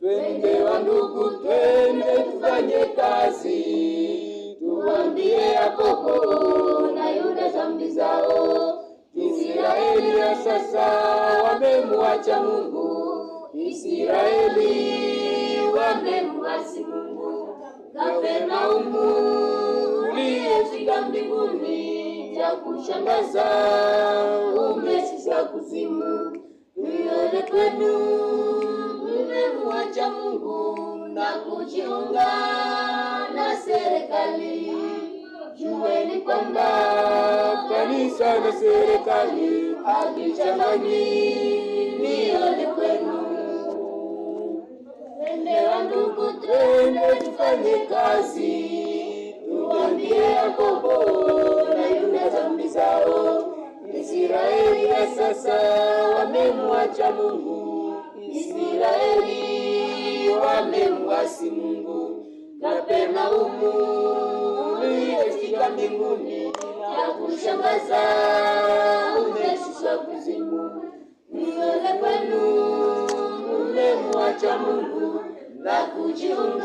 Twende wandugu, twende tufanye kazi, tuambie Yakobo na Yuda dhambi zao. Israeli ya sasa wamemwacha Mungu, Israeli wamemwasi Mungu. Kapernaumu uliyefika mbinguni, cha kushangaza umeshuka kuzimu. Tuone kwenu mmemwacha Mungu na kujiunga na serikali. Jueni kwamba kanisa na serikali havichangani. Nione kwenu. Twende wandugu, twende tufanye kazi, tuambie Yakobo na Yuda dhambi zao. Israeli ya sasa wamemwacha Mungu, Israeli wamemwasi Mungu. Kapernaumu uliyefika mbinguni, ya kushangaza umeshuka kuzimu. Nione kwenu mmemwacha Mungu na kujiunga